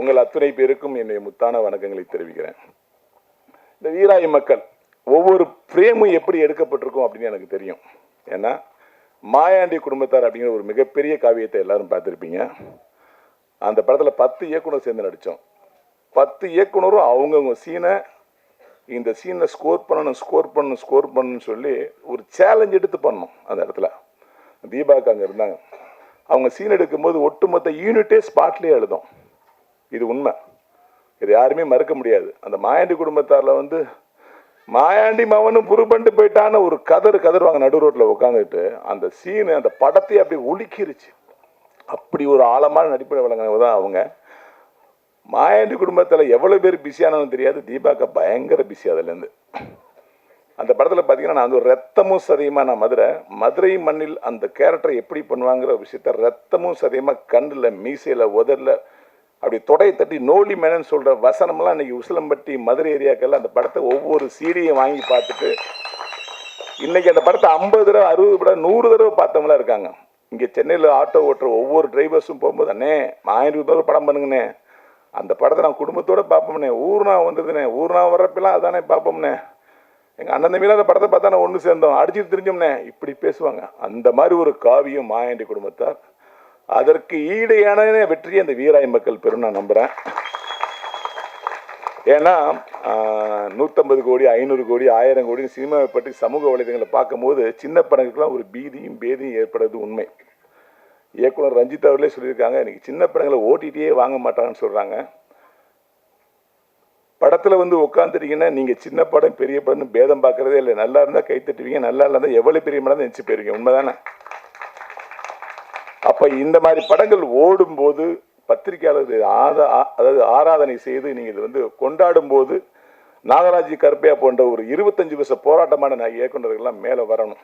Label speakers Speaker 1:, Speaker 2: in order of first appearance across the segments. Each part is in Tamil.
Speaker 1: உங்கள் அத்துணை பேருக்கும் என்னுடைய முத்தான வணக்கங்களை தெரிவிக்கிறேன். இந்த வீராய் மக்கள் ஒவ்வொரு ஃப்ரேமும் எப்படி எடுக்கப்பட்டிருக்கும் அப்படின்னு எனக்கு தெரியும். ஏன்னா மாயாண்டி குடும்பத்தார் அப்படிங்கிற ஒரு மிகப்பெரிய காவியத்தை எல்லாரும் பார்த்துருப்பீங்க. அந்த படத்தில் 10 இயக்குனர் சேர்ந்து நடித்தோம். 10 இயக்குனரும் அவங்கவுங்க சீனை இந்த சீனில் ஸ்கோர் பண்ணணும்னு சொல்லி ஒரு சேலஞ்ச் எடுத்து பண்ணோம். அந்த இடத்துல தீபாவுக்கு அங்கே இருந்தாங்க. அவங்க சீன் எடுக்கும்போது ஒட்டுமொத்த யூனிட்டே ஸ்பாட்லேயே எழுதும். இது உண்மை, இது யாருமே மறுக்க முடியாது. அந்த மாயாண்டி குடும்பத்தாரில் மாயாண்டி மவனும் புருபண்டு போயிட்டான்னு ஒரு கதருவாங்க நடு ரோட்டில் உட்காந்துட்டு. அந்த சீனு அந்த படத்தையே அப்படி ஒலிக்கிருச்சு. அப்படி ஒரு ஆழமான நடிப்படை வழங்கினவங்க தான் அவங்க. மாயாண்டி குடும்பத்தில் எவ்வளோ பேர் பிஸியானவன்னு தெரியாது, தீபாக்கா பயங்கர பிஸி. அதுலேருந்து அந்த படத்தில் பார்த்தீங்கன்னா நான் ஒரு ரத்தமும் சதையுமா, நான் மதுரை மண்ணில் அந்த கேரக்டரை எப்படி பண்ணுவாங்கிற விஷயத்த ரத்தமும் சதையுமாக கண்ணில் மீசையில் உதரில் அப்படி தொடையை தட்டி நோலி மேனன்னு சொல்கிற வசனம்லாம் இன்றைக்கி உசிலம்பட்டி மதுரை ஏரியாக்கள் அந்த படத்தை ஒவ்வொரு சீடியும் வாங்கி பார்த்துட்டு இன்றைக்கி அந்த படத்தை 50 தடவை 60 தடவை 100 தடவை பார்த்தவங்களாம் இருக்காங்க. இங்கே சென்னையில் ஆட்டோ ஓட்டுற ஒவ்வொரு டிரைவர்ஸும் போகும்போது அண்ணே 1000 ரூபாய் படம் பண்ணுங்கண்ணே, அந்த படத்தை நான் குடும்பத்தோடு பார்ப்போம்னே, ஊர்னா வந்ததுண்ணே, ஊர்னா வர்றப்பெல்லாம் அதானே பார்ப்போம்னே, எங்கள் அண்ணன் தம்பியில் அந்த படத்தை பார்த்தா நான் ஒன்று சேர்ந்தோம், அடிச்சுட்டு தெரிஞ்சோம்னே, இப்படி பேசுவாங்க. அந்த மாதிரி ஒரு காவியம் மாயாண்டி குடும்பத்தார். அதற்கு ஈடையான வெற்றியை அந்த வீராய் மக்கள் பெரும் நான் நம்புகிறேன். ஏன்னா 150 கோடி 500 கோடி 1000 கோடி சினிமாவை பற்றி சமூக வலைதளங்களை பார்க்கும்போது சின்ன படங்களுக்கெல்லாம் ஒரு பேதியும் ஏற்படுறது உண்மை. இயக்குனர் ரஞ்சித் அவர்களே சொல்லியிருக்காங்க, இன்னைக்கு சின்ன படங்களை ஓடிடியே வாங்க மாட்டாங்கன்னு சொல்கிறாங்க. படத்தில் உட்காந்துட்டீங்கன்னா நீங்கள் சின்ன படம் பெரிய படம்னு பேதம் பார்க்குறதே இல்லை. நல்லா இருந்தால் கை தட்டுவீங்க, நல்லா இருந்தால் எவ்வளோ பெரிய படம் நினச்சி போயிருவீங்க. உண்மைதானே? அப்போ இந்த மாதிரி படங்கள் ஓடும்போது பத்திரிகையாளர்கள் அதாவது ஆராதனை செய்து நீங்கள் இது கொண்டாடும் போது நாகராஜ் கருப்பையா போன்ற ஒரு 25 வருஷ போராட்டமான இயக்குநர்கள்லாம் மேலே வரணும்.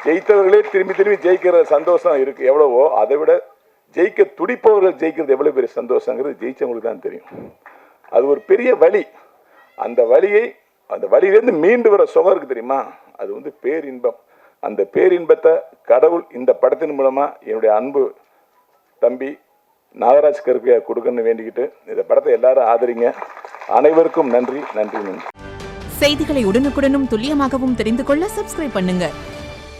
Speaker 1: ஜெயித்தவர்களே திரும்பி ஜெயிக்கிற சந்தோஷம் இருக்குது எவ்வளவோ, அதை விட ஜெயிக்க துடிப்பவர்கள் ஜெயிக்கிறது எவ்வளோ பெரிய சந்தோஷங்கிறது ஜெயிச்சவங்களுக்கு தான் தெரியும். அது ஒரு பெரிய வலி. அந்த வலியிலேருந்து மீண்டு வர சுகம் இருக்குது தெரியுமா, அது பேரின்பம். அந்த பேரின்பத்தை கடவுள் இந்த படத்தின் மூலமாக என்னுடைய அன்பு தம்பி நாகராஜ் கருப்பையா கொடுக்கணும்னு வேண்டிக்கிட்டு இந்த படத்தை எல்லாரும் ஆதரிங்க. அனைவருக்கும் நன்றி.
Speaker 2: செய்திகளை உடனுக்குடனும் துல்லியமாகவும் தெரிந்து கொள்ள சப்ஸ்கிரைப் பண்ணுங்க.